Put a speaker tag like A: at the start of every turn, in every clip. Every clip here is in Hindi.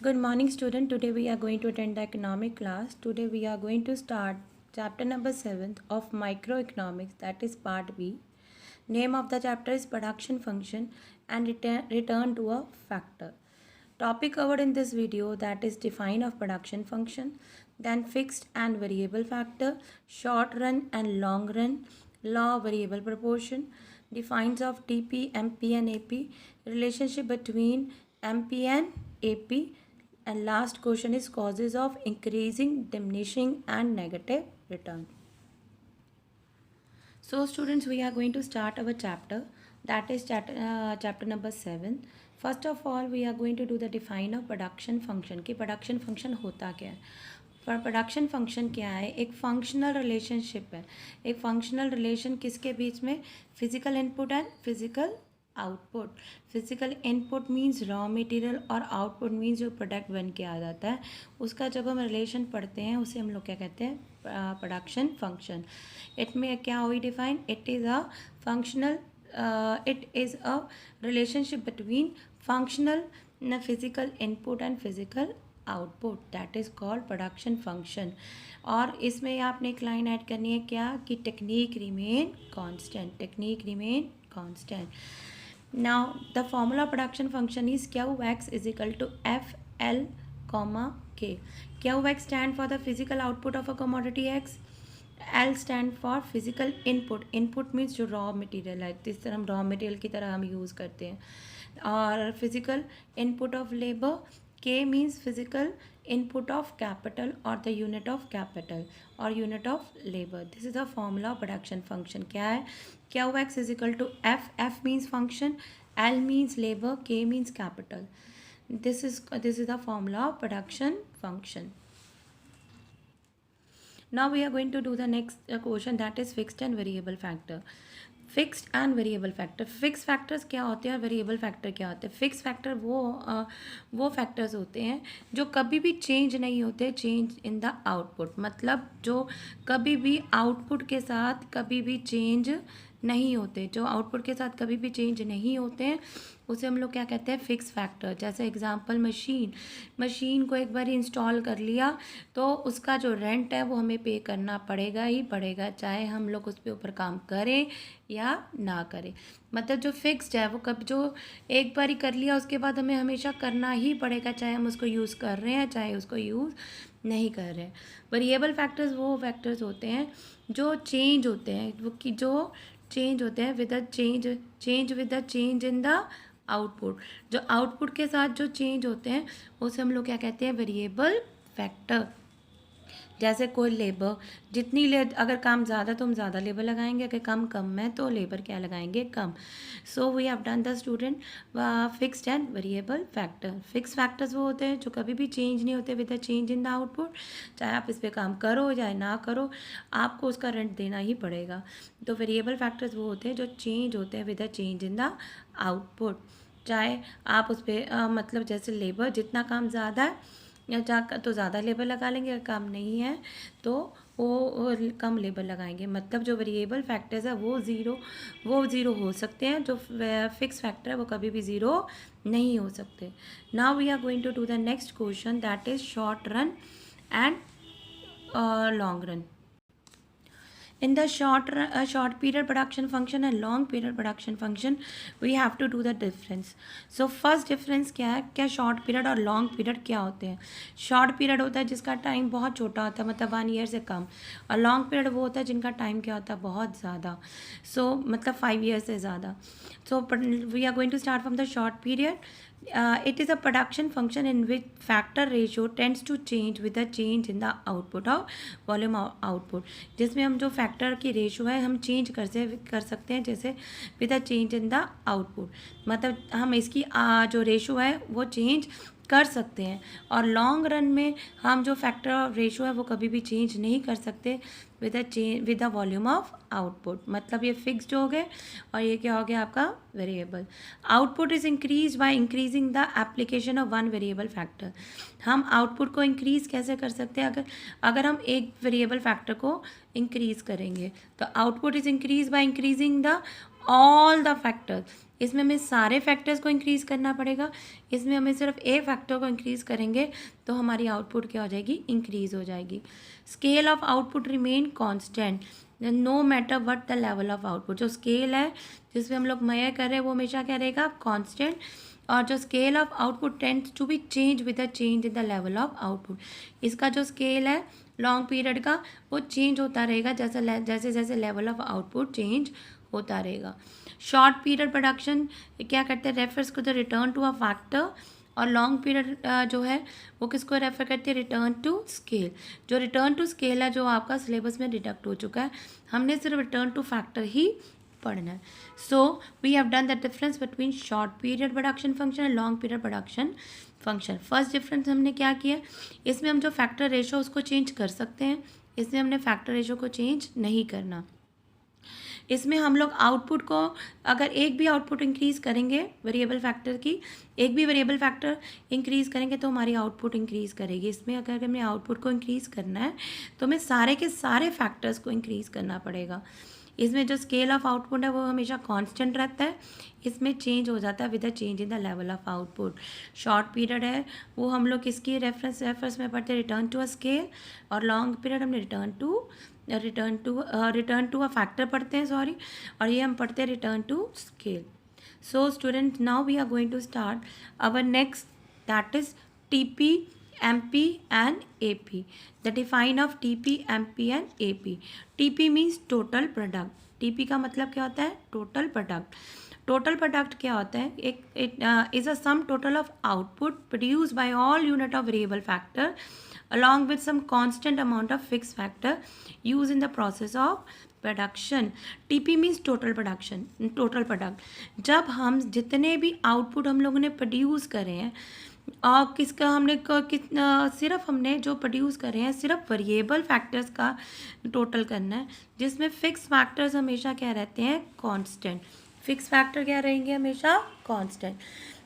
A: Good morning, student. Today we are going to attend the economic class. Today we are going to start chapter number 7 of microeconomics, that is part B. Name of the chapter is production function and return to a factor. Topic covered in this video, that is define of production function, then fixed and variable factor, short run and long run, law of variable proportion, defines of TP, MP and AP, relationship between MP and AP, and last question is causes of increasing, diminishing and negative return. So students, we are going to start our chapter, that is chapter number 7. First of all, we are going to do the define of production function कि production function होता क्या है. पर प्रोडक्शन फंक्शन क्या है? एक फंक्शनल रिलेशनशिप है. एक फंक्शनल रिलेशन किसके बीच में? Physical input and physical output. Physical input means raw material और आउटपुट मींस जो प्रोडक्ट बन के आ जाता है, उसका जब हम रिलेशन पढ़ते हैं उसे हम लोग क्या कहते हैं? Production function. इट में क्या हुई define? It is a functional it is a relationship between functional physical input and physical output, that is called production function. और इसमें आपने एक लाइन ऐड करनी है क्या? कि technique remain constant. Technique remain constant. Now the formula of production function is Qx is equal to FL, K. Qx stand for the physical output of a commodity X. L stand for physical input. Input means जो raw material है, जिस तरह हम raw material की तरह हम यूज़ करते हैं. और physical input of labor. K means physical input of capital or the unit of capital or unit of labor. This is the formula of production function. क्या है? Qx is equal to F. F means function, L means labor, K means capital. This is the formula of production function. Now we are going to do the next question, that is fixed and variable factor. Fixed and variable factor. Fix factors क्या होते हैं और वेरिएबल फैक्टर क्या होते हैं? फिक्स फैक्टर वो फैक्टर्स होते हैं जो कभी भी चेंज नहीं होते, चेंज इन द आउटपुट. मतलब जो कभी भी आउटपुट के साथ कभी भी चेंज नहीं होते, जो आउटपुट के साथ कभी भी चेंज नहीं होते हैं, उसे हम लोग क्या कहते हैं? Fix factor. जैसे एग्जांपल मशीन को एक बार इंस्टॉल कर लिया तो उसका जो रेंट है वो हमें पे करना पड़ेगा ही पड़ेगा, चाहे हम लोग उस पे ऊपर काम करें या ना करें. मतलब जो फिक्स्ड है वो कब जो एक बार ही कर लिया उसके बाद हमें हमेशा करना ही पड़ेगा, चाहे हम उसको यूज़ कर रहे हैं चाहे उसको यूज़ नहीं कर रहे हैं. वेरिएबल फैक्टर्स वो फैक्टर्स होते हैं जो चेंज होते हैं, वो कि जो चेंज होते हैं with the change in the output. जो आउटपुट के साथ जो चेंज होते हैं उसे हम लोग क्या कहते हैं? Variable factor. जैसे कोई लेबर, अगर काम ज़्यादा तो हम ज़्यादा लेबर लगाएंगे, अगर कम है तो लेबर क्या लगाएंगे? कम. So we have done the student fixed and variable factor. Fix factors वो होते हैं जो कभी भी चेंज नहीं होते with the change in the output. चाहे आप इस पर काम करो चाहे ना करो, आपको उसका रेंट देना ही पड़ेगा. तो वेरिएबल फैक्टर्स वो होते हैं जो चेंज होते हैं with the change in the output. चाहे आप उस पर मतलब जैसे लेबर, जितना काम ज़्यादा है या तो ज़्यादा लेबर लगा लेंगे, अगर काम नहीं है तो वो कम लेबर लगाएंगे. मतलब जो वेरिएबल फैक्टर्स है वो ज़ीरो हो सकते हैं, जो फिक्स फैक्टर है वो कभी भी ज़ीरो नहीं हो सकते. Now we are going to do the next question, that is short run and long run. In the short period production function and long period production function, we have to do the difference. So first difference क्या है? क्या शॉर्ट पीरियड और लॉन्ग पीरियड क्या होते हैं? शॉर्ट पीरियड होता है जिसका टाइम बहुत छोटा होता है, मतलब 1 ईयर से कम. और लॉन्ग पीरियड वो होता है जिनका टाइम क्या होता है? बहुत ज़्यादा. सो मतलब 5 ईयर से ज़्यादा. So we are going to start from the short period. It is a production function in which factor ratio tends to change with the change in the output of volume of output. जिसमें हम जो फैक्टर की रेशो है हम चेंज कर सकते हैं, जैसे with the change in the output. मतलब हम इसकी जो रेशो है वो चेंज कर सकते हैं. और लॉन्ग रन में हम जो फैक्टर रेशो है वो कभी भी चेंज नहीं कर सकते with the volume of output. मतलब ये फिक्स्ड हो गए और ये क्या हो गया आपका? Variable. Output is increase by increasing the application of one variable factor. हम आउटपुट को इंक्रीज कैसे कर सकते हैं? अगर हम एक वेरिएबल फैक्टर को इंक्रीज करेंगे तो output is increase by increasing the all the factors. इसमें हमें सारे फैक्टर्स को इंक्रीज़ करना पड़ेगा। इसमें हमें सिर्फ एक फैक्टर को इंक्रीज़ करेंगे तो हमारी आउटपुट क्या हो जाएगी, इंक्रीज़ हो जाएगी। Scale of output remain constant no matter what the level of output. जो स्केल है जिसमें हम लोग मेजर कर रहे हैं वो हमेशा क्या रहेगा, कांस्टेंट। और जो scale of output tends to be change with the change in the level of output. इसका जो स्केल है लॉन्ग पीरियड का वो चेंज होता रहेगा जैसे जैसे लेवल ऑफ आउटपुट चेंज होता रहेगा। शॉर्ट पीरियड प्रोडक्शन क्या करते हैं, refers to the return to a factor. और लॉन्ग पीरियड जो है वो किसको रेफर करती है, रिटर्न टू स्केल। जो रिटर्न टू स्केल है जो आपका सिलेबस में डिडक्ट हो चुका है, हमने सिर्फ रिटर्न टू फैक्टर ही पढ़ना है। So we have done the difference between short period production function and long period production function. First difference हमने क्या किया, इसमें हम जो फैक्टर रेशो उसको चेंज कर सकते हैं, इसमें हमने फैक्टर रेशो को चेंज नहीं करना। इसमें हम लोग आउटपुट को अगर एक भी आउटपुट इंक्रीज़ करेंगे वेरिएबल फैक्टर की, एक भी वेरिएबल फैक्टर इंक्रीज़ करेंगे तो हमारी आउटपुट इंक्रीज़ करेगी। इसमें अगर हमें आउटपुट को इंक्रीज़ करना है तो हमें सारे के सारे फैक्टर्स को इंक्रीज़ करना पड़ेगा। इसमें जो स्केल ऑफ आउटपुट है वो हमेशा कांस्टेंट रहता है, इसमें चेंज हो जाता है with the change in the level of output. Short period है वो हम लोग किसकी रेफरेंस में पढ़ते हैं, रिटर्न टू अ स्केल। और लॉन्ग पीरियड हमने रिटर्न टू अ फैक्टर पढ़ते हैं, सॉरी, और ये हम पढ़ते हैं return to scale. So student now we are going to start our next, that is TP, MP and AP. The define of TP, MP and AP. TP means total product. TP का मतलब क्या होता है, टोटल प्रोडक्ट। टोटल प्रोडक्ट क्या होता है, एक is a sum total of output produce by all unit of variable factor along with some constant amount of fixed factor used in the process of production. TP means total production, total product. जब हम जितने भी आउटपुट हम लोगों ने प्रोड्यूस करे हैं और किसका हमने कितना, सिर्फ हमने जो प्रोड्यूस करे हैं सिर्फ वेरिएबल फैक्टर्स का टोटल करना है, जिसमें फिक्स फैक्टर्स हमेशा क्या रहते हैं, कांस्टेंट। फिक्स फैक्टर क्या रहेंगे, हमेशा कांस्टेंट।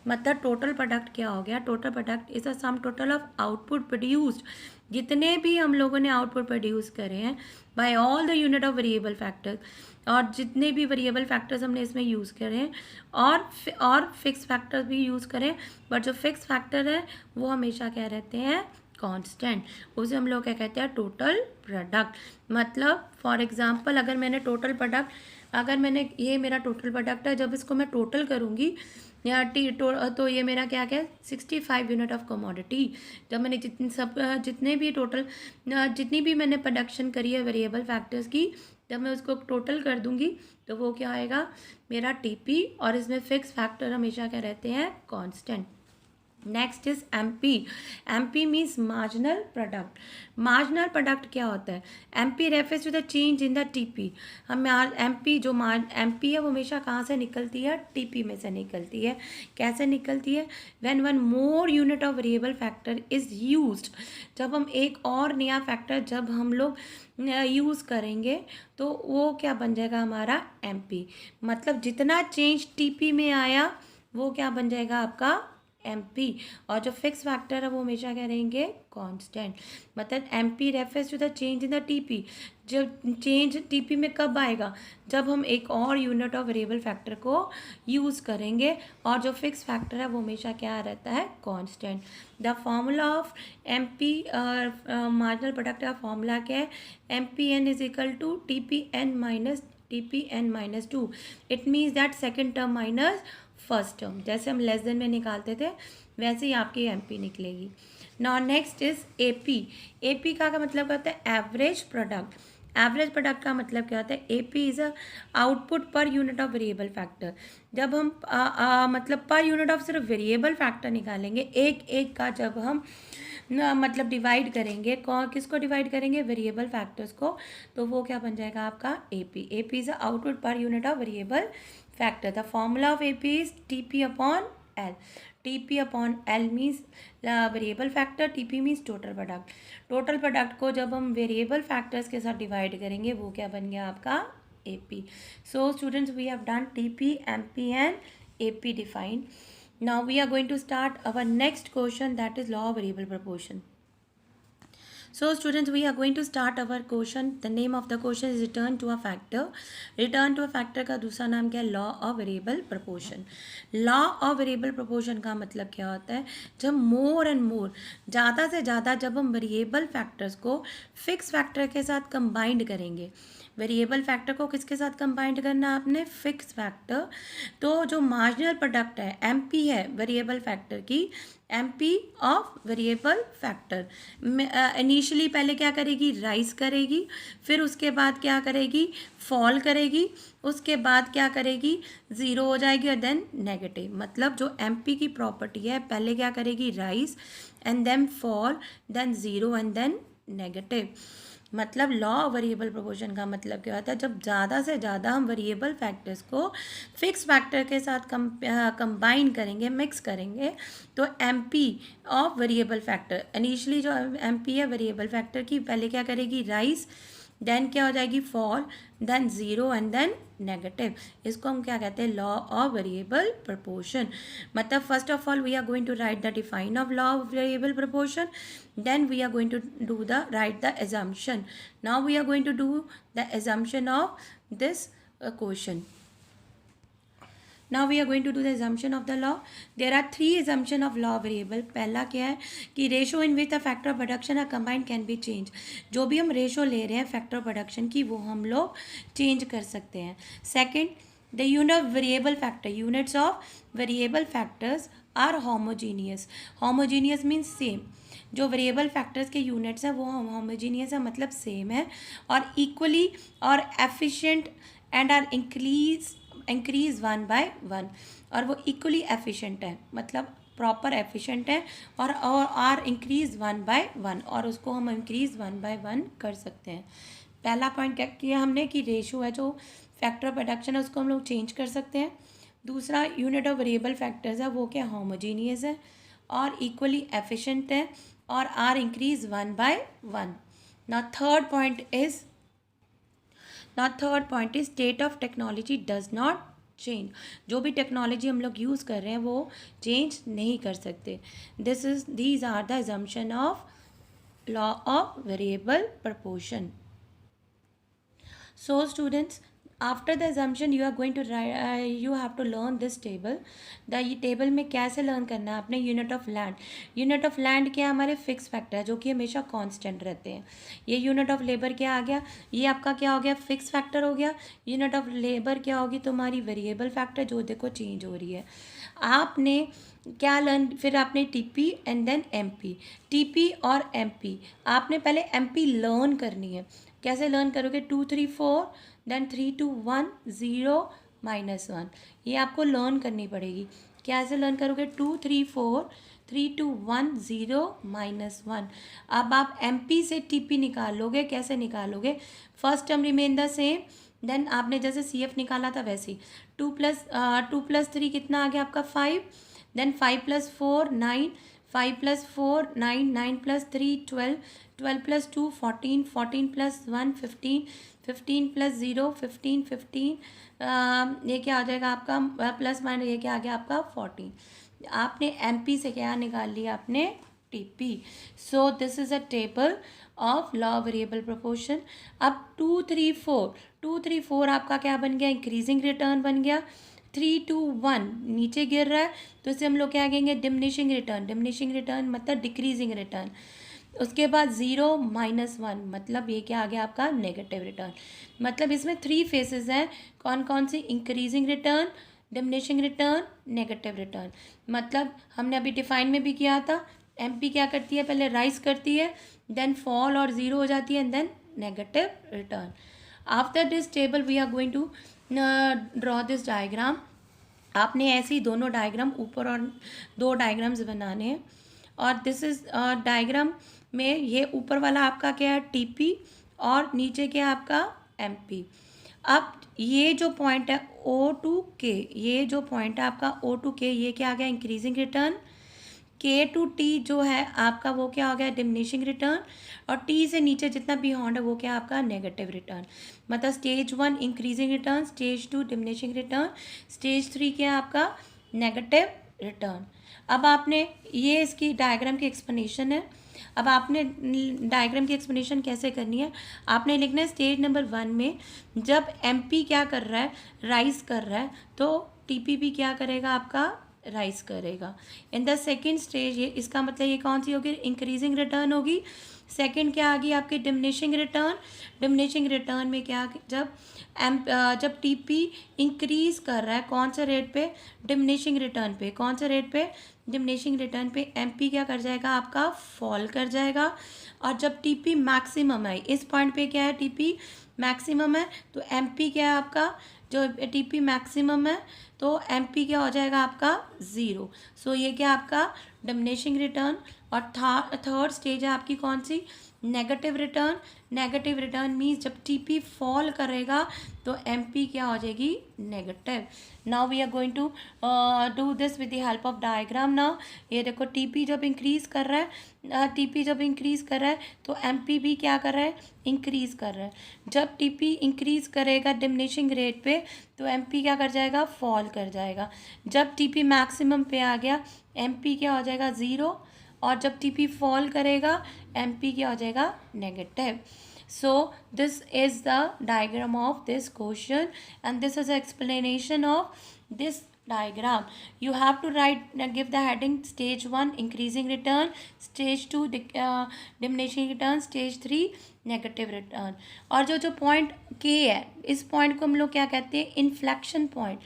A: मतलब टोटल प्रोडक्ट क्या हो गया, total product is a sum total of output produced, जितने भी हम लोगों ने आउटपुट प्रोड्यूस करे हैं by all the unit of variable factors, और जितने भी वेरिएबल फैक्टर्स हमने इसमें यूज़ करे हैं और फिक्स फैक्टर्स भी यूज़ करें, बट जो फिक्स फैक्टर है वो हमेशा क्या रहते हैं, कांस्टेंट। उसे हम लोग क्या कहते हैं, टोटल प्रोडक्ट। मतलब फॉर एग्जांपल अगर मैंने टोटल प्रोडक्ट, अगर मैंने ये मेरा टोटल प्रोडक्ट है, जब इसको मैं टोटल करूँगी या तो ये मेरा क्या क्या 65 यूनिट ऑफ कमोडिटी। जब मैंने जितने भी टोटल जितनी भी मैंने प्रोडक्शन करी है वेरिएबल फैक्टर्स की, जब मैं उसको टोटल कर दूंगी तो वो क्या आएगा, मेरा TP। और इसमें फिक्स फैक्टर हमेशा क्या रहते हैं, constant. Next is MP। MP means marginal product. Marginal product क्या होता है, MP refers to the change in the TP। हम MP जो MP है वो हमेशा कहाँ से निकलती है, TP में से निकलती है। कैसे निकलती है, when one more unit of variable factor is used. जब हम एक और नया फैक्टर जब हम लोग यूज़ करेंगे तो वो क्या बन जाएगा, हमारा MP। मतलब जितना चेंज TP में आया वो क्या बन जाएगा, आपका MP। और जो फिक्स फैक्टर है वो हमेशा क्या रहेंगे, कांस्टेंट। मतलब MP refers to the change in the TP। जो चेंज TP में कब आएगा, जब हम एक और यूनिट ऑफ वेरिएबल फैक्टर को यूज़ करेंगे, और जो फिक्स फैक्टर है वो हमेशा क्या रहता है, constant. The formula of MP marginal product का फॉर्मूला क्या है, MPN is equal to TPN minus 2। It means that second term minus first term. जैसे हम लेस देन में निकालते थे वैसे ही आपकी MP निकलेगी। Now next is AP। AP का मतलब क्या होता है, एवरेज प्रोडक्ट। एवरेज प्रोडक्ट का मतलब क्या होता है, AP is a output per unit of variable factor. जब हम मतलब पर यूनिट ऑफ सिर्फ वेरिएबल फैक्टर निकालेंगे, एक एक का जब हम मतलब डिवाइड करेंगे, किसको डिवाइड करेंगे, वेरिएबल फैक्टर्स को, तो वो क्या बन जाएगा आपका AP। AP is a output per unit of variable factor. The formula of AP is TP upon L. TP upon L means variable factor, TP means total product. Total product को जब हम variable factors के साथ divide करेंगे वो क्या बन गया आपका AP. So students, we have done TP, MP and AP defined. Now we are going to start our next question, that is law of variable proportion. So students, we are going to start our question. The name of the question is return to a factor. Return to a factor का दूसरा नाम क्या है? Law of variable proportion. Law of variable proportion का मतलब क्या होता है? जब मोर एंड मोर, ज़्यादा से ज़्यादा जब हम वेरिएबल फैक्टर्स को फिक्स फैक्टर के साथ कंबाइंड करेंगे. वेरिएबल फैक्टर को किसके साथ कंबाइंड करना है आपने? Fix factor. तो जो मार्जिनल प्रोडक्ट है एमपी है वेरिएबल फैक्टर की, MP of variable factor initially पहले क्या करेगी? राइज करेगी, फिर उसके बाद क्या करेगी? फॉल करेगी, उसके बाद क्या करेगी? ज़ीरो हो जाएगी और देन नेगेटिव. मतलब जो एमपी की प्रॉपर्टी है पहले क्या करेगी? Rise and then fall, then zero and then negative. मतलब लॉ ऑफ वेरिएबल प्रोपोर्शन का मतलब क्या होता है? जब ज़्यादा से ज़्यादा हम वेरिएबल फैक्टर्स को फिक्स फैक्टर के साथ कंबाइन करेंगे, मिक्स करेंगे, तो MP of variable factor initially जो एमपी है वेरिएबल फैक्टर की पहले क्या करेगी? राइज, देन क्या हो जाएगी? Fall, then zero and then negative. इसको हम क्या कहते हैं? Law of variable proportion. मतलब first of all we are going to write the define of law of variable proportion, then we are going to do the write the assumption. Now we are going to do the assumption of this question. Now we are going to do the assumption of the law. There are three assumption of law variable. पहला क्या है कि ratio in which the factor of production are combined can be change. जो भी हम रेशो ले रहे हैं फैक्टर ऑफ प्रोडक्शन की वो हम लोग चेंज कर सकते हैं. Second, the unit of variable factor, units of variable factors are homogeneous. Homogeneous means same. जो वेरिएबल फैक्टर्स के यूनिट्स हैं वो होमोजीनियस है, मतलब सेम है और इक्वली और efficient and are increase one by one. और वो इक्वली एफिशिएंट है, मतलब प्रॉपर एफिशिएंट है और are increase one by one, और उसको हम इंक्रीज वन बाय वन कर सकते हैं. पहला पॉइंट क्या किया हमने कि रेशो है जो फैक्टर ऑफ प्रोडक्शन है उसको हम लोग चेंज कर सकते हैं. दूसरा, यूनिट ऑफ वेरिएबल फैक्टर्स है वो क्या? होमोजीनियस है और इक्वली एफिशिएंट है और are increase one by one. Now third point is state of technology does not change. जो भी टेक्नोलॉजी हम लोग यूज़ कर रहे हैं वो चेंज नहीं कर सकते. These are the assumption of law of variable proportion. So students, after the assumption you are going to you have to learn this table. ये टेबल में कैसे लर्न करना है आपने? Unit of land. Unit of land क्या? हमारे फिक्स फैक्टर है जो कि हमेशा कांस्टेंट रहते हैं. ये यूनिट ऑफ लेबर क्या आ गया? ये आपका क्या हो गया? फिक्स फैक्टर हो गया. यूनिट ऑफ लेबर क्या होगी? तुम्हारी वेरिएबल फैक्टर जो देखो चेंज हो रही है. आपने क्या लर्न, फिर आपने TP and then MP. TP और एमपी आपने पहले एमपी लर्न करनी है. कैसे लर्न करोगे? 2 3 4 देन 3 2 1 0 -1. ये आपको लर्न करनी पड़ेगी. कैसे लर्न करोगे? 2 3 4 3 2 1 0 -1. अब आप एमपी से टीपी निकालोगे. कैसे निकालोगे? First term remain the same, then आपने जैसे सी एफ निकाला था वैसे ही. 2 + 3 कितना आ गया आपका? 5. देन 5 + 4 9, 5 + 4 9, 9 + 3 12, 12 + 2 14, 14 + 1 15, 15 + 0 15, 15 ये क्या आ जाएगा आपका? प्लस माइनस ये क्या आ गया आपका? 14. आपने एमपी से क्या निकाल लिया? आपने TP. So this is a table of law variable proportion. अब 2 3 4 आपका क्या बन गया? इंक्रीजिंग रिटर्न बन गया. 3 2 1 नीचे गिर रहा है तो इसे हम लोग क्या कहेंगे? Diminishing return. डिमिनिशिंग रिटर्न मतलब डिक्रीजिंग रिटर्न. उसके बाद 0 -1 मतलब ये क्या आ गया आपका? Negative return. मतलब इसमें 3 फेसेस हैं. कौन कौन सी? Increasing return, diminishing return, negative return. मतलब हमने अभी डिफाइन में भी किया था. एमपी क्या करती है? पहले राइज करती है, देन फॉल और ज़ीरो हो जाती है and then negative return. After this table we are going to draw this diagram. आपने ऐसे ही दोनों डायग्राम ऊपर और 2 डायग्राम्स बनाने हैं. और दिस इज डायग्राम में ये ऊपर वाला आपका क्या है? टीपी और नीचे क्या आपका? एमपी. अब ये जो पॉइंट है O2K, ये जो पॉइंट है आपका O2K, ये क्या आ गया? Increasing return. K to T जो है आपका वो क्या हो गया? Diminishing return. और T से नीचे जितना बियॉन्ड है वो क्या आपका? Negative return. मतलब stage 1 increasing return, stage 2 diminishing return, stage 3 क्या आपका? Negative return. अब आपने ये इसकी डायग्राम की एक्सप्लेनेशन है. अब आपने डायग्राम की एक्सप्लेनेशन कैसे करनी है, आपने लिखना है स्टेज नंबर 1 में जब एमपी क्या कर रहा है, राइज कर रहा है, तो टीपी भी क्या करेगा आपका, राइज करेगा। इन द सेकेंड स्टेज, ये इसका मतलब ये कौन सी होगी, इंक्रीजिंग रिटर्न होगी। सेकंड क्या आ गई आपकी, डिमिनिशिंग रिटर्न। डिमिनिशिंग रिटर्न में क्या, जब टीपी इंक्रीज कर रहा है कौन से रेट पे, डिमिनिशिंग रिटर्न पे, कौन से रेट पे, डिमिनिशिंग रिटर्न पे, एमपी क्या कर जाएगा आपका, फॉल कर जाएगा। और जब टीपी मैक्सिमम है, इस पॉइंट पे क्या है, टीपी मैक्सिमम है, तो एमपी क्या है आपका, जो टीपी मैक्सिमम है तो एमपी क्या हो जाएगा आपका, ज़ीरो। सो ये क्या आपका डिमिनिशिंग रिटर्न। और थर्ड स्टेज है आपकी कौन सी, negative return. Negative return means जब टीपी फॉल करेगा तो एमपी क्या हो जाएगी, negative. Now we are going to do this with the help of diagram. Now ये देखो टीपी जब इंक्रीज कर रहा है, टीपी जब इंक्रीज कर रहा है तो एमपी भी क्या कर रहा है, इंक्रीज कर रहा है। जब टीपी इंक्रीज करेगा डिमिनिशिंग रेट पे तो एमपी क्या कर जाएगा, फॉल कर जाएगा। जब टीपी मैक्सिमम पे आ गया एमपी क्या हो जाएगा, ज़ीरो। और जब टीपी फॉल करेगा एमपी क्या हो जाएगा, negative. So this is the diagram of this question and this is explanation of this diagram. You have to write, give the heading stage 1 increasing return, stage 2 diminishing return, stage 3 negative return. और जो पॉइंट के है, इस पॉइंट को हम लोग क्या कहते हैं, इन्फ्लेक्शन पॉइंट।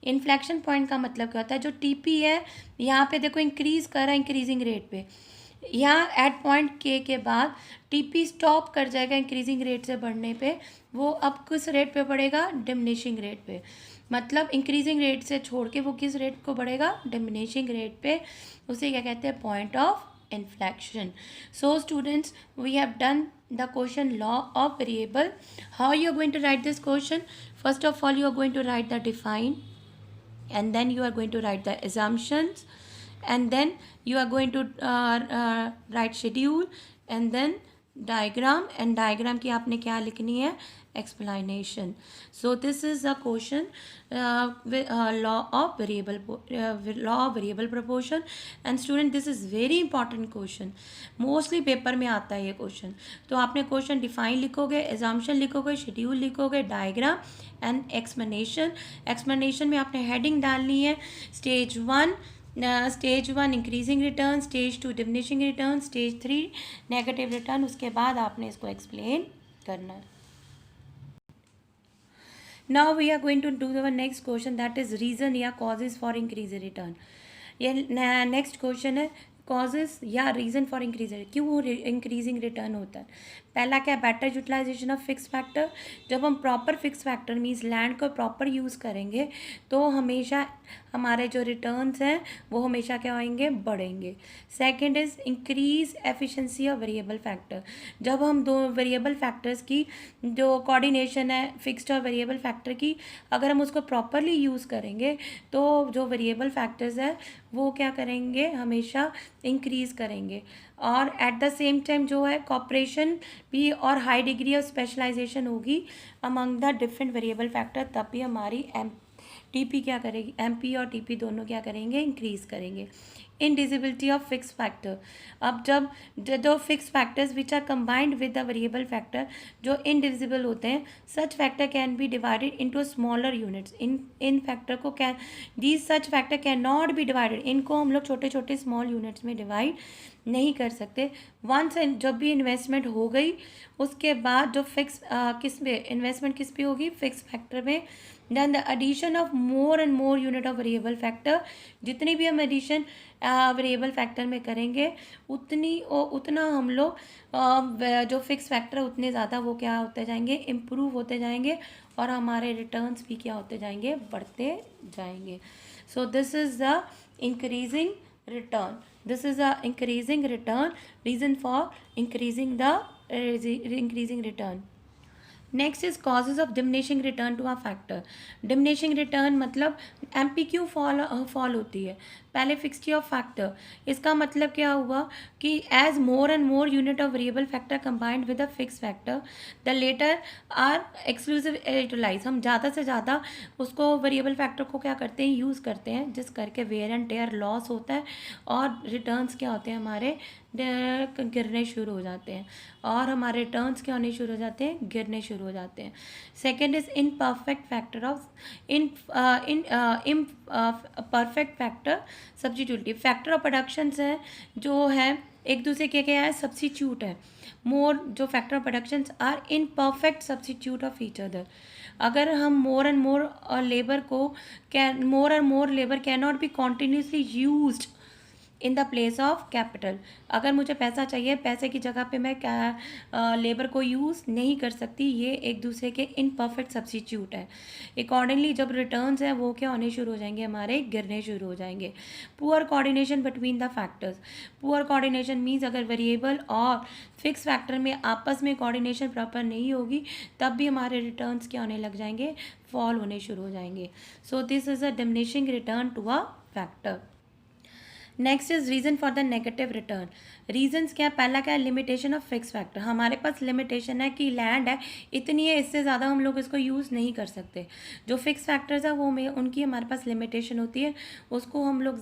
A: इन्फ्लेक्शन पॉइंट का मतलब क्या होता है, जो टीपी है यहाँ पे देखो इंक्रीज कर रहा है इंक्रीजिंग रेट पे, यहाँ एट पॉइंट के बाद टीपी स्टॉप कर जाएगा इंक्रीजिंग रेट से बढ़ने पे, वो अब किस रेट पे बढ़ेगा, डिमिनिशिंग रेट पे। मतलब इंक्रीजिंग रेट से छोड़ के वो किस रेट को बढ़ेगा, डिमिनिशिंग रेट पे। उसे क्या कहते हैं, point of inflection. So students, we have done the question law of variable. How you are going to write this question? First of all, you are going to write the define, and then you are going to write the assumptions, and then you are going to write schedule, and then diagram, and diagram की आपने क्या लिखनी है, explanation. So this is a question law of variable proportion. And student, this is very important question, mostly paper में आता है ये क्वेश्चन। तो आपने क्वेश्चन डिफाइन लिखोगे, एग्जाम्पशन लिखोगे, शेड्यूल लिखोगे, डायग्राम एंड एक्सप्लेनेशन। एक्सप्लेनेशन में आपने हेडिंग डालनी है stage 1, stage 1 increasing return, stage 2 diminishing return, stage 3 negative return. उसके बाद आपने इसको एक्सप्लेन करना है। Now we are going to do the next question, that is reason या causes for increase return। ये नेक्स्ट क्वेश्चन है, कॉजेज या रीज़न फॉर इंक्रीज, क्यों इंक्रीजिंग रिटर्न होता है। पहला क्या, better utilization of fix factor. जब हम proper fix factor means land को प्रॉपर यूज़ करेंगे तो हमेशा हमारे जो रिटर्न्स हैं वो हमेशा क्या होंगे, बढ़ेंगे। Second is increase efficiency of variable factor. जब हम दो वेरिएबल फैक्टर्स की जो कोऑर्डिनेशन है फिक्स्ड और वेरिएबल फैक्टर की, अगर हम उसको प्रॉपरली यूज़ करेंगे तो जो वेरिएबल फैक्टर्स है वो क्या करेंगे, हमेशा इंक्रीज़ करेंगे। और एट द सेम टाइम जो है कॉपरेशन भी और हाई डिग्री ऑफ स्पेशलाइजेशन होगी among the different variable factor, तब भी हमारी टीपी क्या करेगी, एमपी और टीपी दोनों क्या करेंगे, इंक्रीज़ करेंगे। Indivisibility of fix factor. अब जब जो fix factors which are combined with the variable factor जो इनडिविजिबल होते हैं, such factor can be divided into smaller units. इन फैक्टर को can these such factor can not be divided, इनको हम लोग छोटे छोटे स्मॉल यूनिट्स में डिवाइड नहीं कर सकते। वंस जब भी इन्वेस्टमेंट हो गई उसके बाद जो फिक्स किस पे इन्वेस्टमेंट किस पे होगी, फिक्स फैक्टर में। Then the addition of more and more unit of variable factor, जितनी भी हम एडिशन वेरिएबल फैक्टर में करेंगे उतना हम लोग जो फिक्स फैक्टर है उतने ज़्यादा वो क्या होते जाएंगे, इम्प्रूव होते जाएंगे और हमारे रिटर्न्स भी क्या होते जाएंगे, बढ़ते जाएंगे। So this is the increasing return. This is a increasing return, reason for increasing return. Next is causes of diminishing return to a factor. Diminishing return मतलब एमपी क्यों फॉल होती है, पहले फिक्सटी ऑफ फैक्टर। इसका मतलब क्या हुआ कि as more and more unit of variable factor combined with a fix factor the latter are exclusive utilize. हम ज़्यादा से ज़्यादा उसको वेरिएबल फैक्टर को क्या करते हैं, यूज़ करते हैं, जिस करके वेयर एंड टेयर लॉस होता है और रिटर्न्स क्या होते हैं हमारे गिरने शुरू हो जाते हैं और हमारे रिटर्न्स क्या होने शुरू हो जाते हैं, गिरने शुरू हो जाते हैं। Second is imperfect factor of imperfect factor substitutive factor of production है जो है एक दूसरे के क्या है, सब्स्टिट्यूट है। मोर जो factor of production are in perfect substitute of each other. अगर हम मोर एंड मोर लेबर को can more and more labour can not be continuously used in the place of capital. अगर मुझे पैसा चाहिए, पैसे की जगह पे मैं क्या लेबर को यूज़ नहीं कर सकती, ये एक दूसरे के इनपरफेक्ट सब्स्टिट्यूट है। अकॉर्डिंगली जब रिटर्न्स हैं वो क्या होने शुरू हो जाएंगे, हमारे गिरने शुरू हो जाएंगे। Poor coordination between the factors. Poor coordination means अगर वेरिएबल और फिक्स फैक्टर में आपस में कोऑर्डिनेशन प्रॉपर नहीं होगी तब भी हमारे रिटर्न्स क्या होने लग जाएंगे, फॉल होने शुरू हो जाएंगे। So this is a diminishing return to a factor. Next is reason for the negative return. Reasons क्या है, पहला क्या है, लिमिटेशन ऑफ फिक्स फैक्टर। हमारे पास लिमिटेशन है कि लैंड है इतनी है, इससे ज़्यादा हम लोग इसको यूज़ नहीं कर सकते। जो फिक्स फैक्टर्स है वो में उनकी हमारे पास लिमिटेशन होती है, उसको हम लोग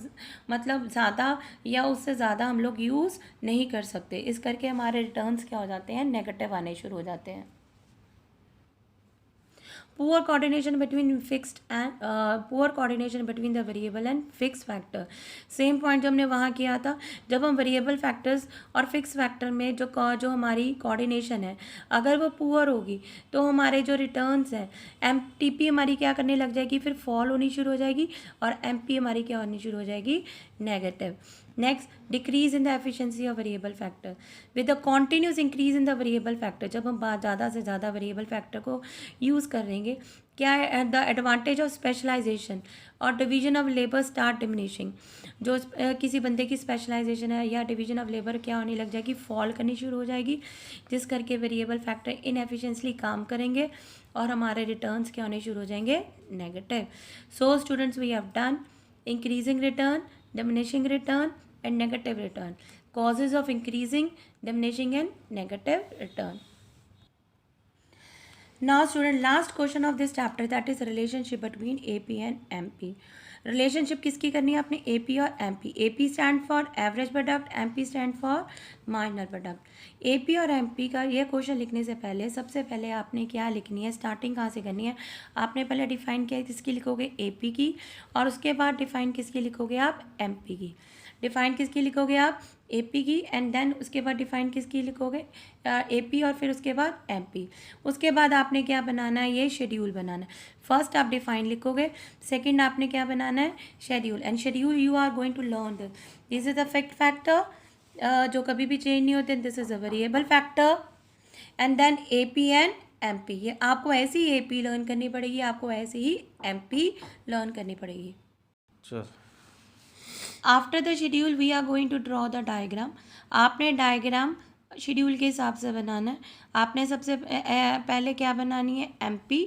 A: मतलब ज़्यादा या उससे ज़्यादा हम लोग यूज़ नहीं कर सकते। इस करके हमारे रिटर्न्स क्या हो जाते हैं, नेगेटिव आने शुरू हो जाते हैं। Poor coordination between fixed and poor coordination between the variable and fixed factor। Same point जो हमने वहाँ किया था, जब हम वेरिएबल फैक्टर्स और फिक्स फैक्टर में जो हमारी कोऑर्डिनेशन है अगर वो पुअर होगी तो हमारे जो रिटर्न्स हैं एमटीपी हमारी क्या करने लग जाएगी, फिर फॉल होनी शुरू हो जाएगी और एमपी हमारी क्या होनी शुरू हो जाएगी, negative. Next, decrease in the efficiency of variable factor with the continuous increase in the variable factor. जब हम ज़्यादा से ज़्यादा वेरिएबल फैक्टर को यूज़ कर रहेंगे, क्या है, द एडवांटेज ऑफ स्पेशलाइजेशन और division of labour start diminishing. जो किसी बंदे की स्पेशलाइजेशन है या डिवीजन ऑफ लेबर क्या होने लग जाएगी, फॉल करनी शुरू हो जाएगी, जिस करके वेरिएबल फैक्टर इनएफिशिएंटली काम करेंगे और हमारे रिटर्न्स क्या होने शुरू हो जाएंगे, negative. So students, we have done increasing return, diminishing return and negative return. Causes of increasing, diminishing and negative return. Now student, last question of this chapter, that is relationship between AP and MP. Relationship किसकी करनी है आपने, AP और MP। AP stand for average product, MP stand for marginal product. AP और MP का ये क्वेश्चन लिखने से पहले सबसे पहले आपने क्या लिखनी है, स्टार्टिंग कहाँ से करनी है, आपने पहले डिफाइन किया किसकी लिखोगे, AP की, और उसके बाद डिफाइन किसकी लिखोगे आप, MP की। डिफाइन किसकी लिखोगे आप, AP की, एंड देन उसके बाद डिफाइन किसकी लिखोगे, AP, और फिर उसके बाद MP। उसके बाद आपने क्या बनाना है, ये शेड्यूल बनाना है। फर्स्ट आप डिफाइन लिखोगे, सेकंड आपने क्या बनाना है, schedule, and schedule you are going to learn this is a fixed factor जो कभी भी चेंज नहीं होते, this is a variable factor, and then AP and MP। ये आपको ऐसे ही AP लर्न करनी पड़ेगी, आपको ऐसे ही MP लर्न करनी पड़ेगी।
B: चल,
A: after the schedule we are going to draw the diagram. आपने डायग्राम शेड्यूल के हिसाब से बनाना है। आपने सबसे पहले क्या बनानी है, MP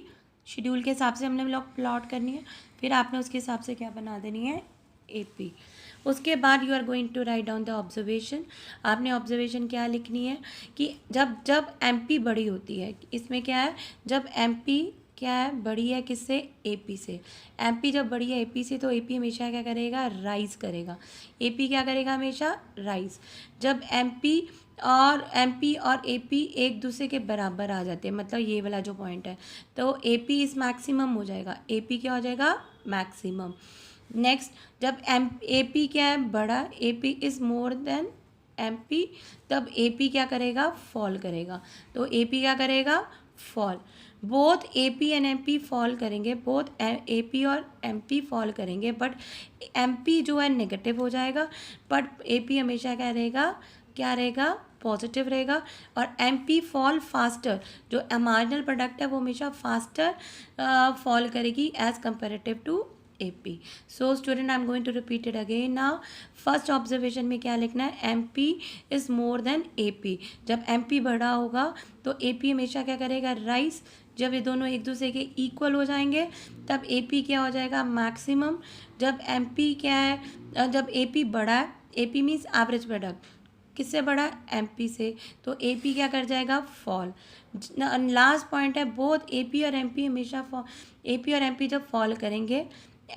A: शेड्यूल के हिसाब से हमने लोग प्लॉट करनी है, फिर आपने उसके हिसाब से क्या बना देनी है, AP। उसके बाद you are going to write down the observation. आपने ऑब्जर्वेशन क्या लिखनी है कि जब जब MP बड़ी होती है, इसमें क्या है, जब MP क्या है, बड़ी है किससे, AP से। MP जब बड़ी है AP से तो AP हमेशा क्या करेगा, राइज करेगा। AP क्या करेगा, हमेशा राइज। जब MP और AP एक दूसरे के बराबर आ जाते हैं, मतलब ये वाला जो पॉइंट है, तो AP इस मैक्सिमम हो जाएगा, AP क्या हो जाएगा, मैक्सिमम। नेक्स्ट, जब AP क्या है, बड़ा, AP is more then MP, तब AP क्या करेगा, फॉल करेगा। तो AP क्या करेगा, fall. Both AP and MP fall करेंगे, बोथ AP और MP फॉल करेंगे, बट MP जो है नेगेटिव हो जाएगा, बट AP हमेशा क्या रहेगा, पॉजिटिव रहेगा। और MP फॉल फास्टर, जो मार्जिनल प्रोडक्ट है वो हमेशा फास्टर फॉल करेगी as comparative to AP। So student, I am going to repeat it again now. First observation में क्या लिखना है, MP is more than AP। जब MP बड़ा होगा तो AP हमेशा क्या करेगा, राइज। जब ये दोनों एक दूसरे के इक्वल हो जाएंगे तब AP क्या हो जाएगा, मैक्सिमम। जब MP क्या है, जब AP बड़ा है, AP मीन्स एवरेज प्रोडक्ट, किससे बड़ा है, MP से, तो AP क्या कर जाएगा, फॉल। लास्ट पॉइंट है, बोथ AP और MP हमेशा AP और MP जब फॉल करेंगे,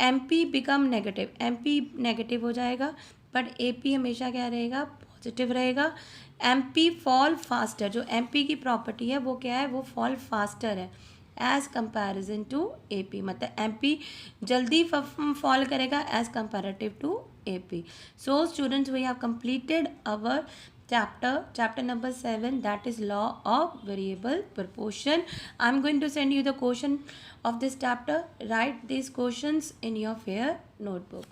A: MP become negative, MP negative हो जाएगा, बट AP हमेशा क्या रहेगा, पॉजिटिव रहेगा। MP फॉल फास्टर, जो MP की प्रॉपर्टी है वो क्या है, वो फॉल फास्टर है एज कंपैरिजन टू AP, मतलब MP जल्दी फॉल करेगा as comparative to AP. So students, we have completed our chapter number 7, that is law of variable proportion. I'm going to send you the question of this chapter. Write these questions in your fair notebook.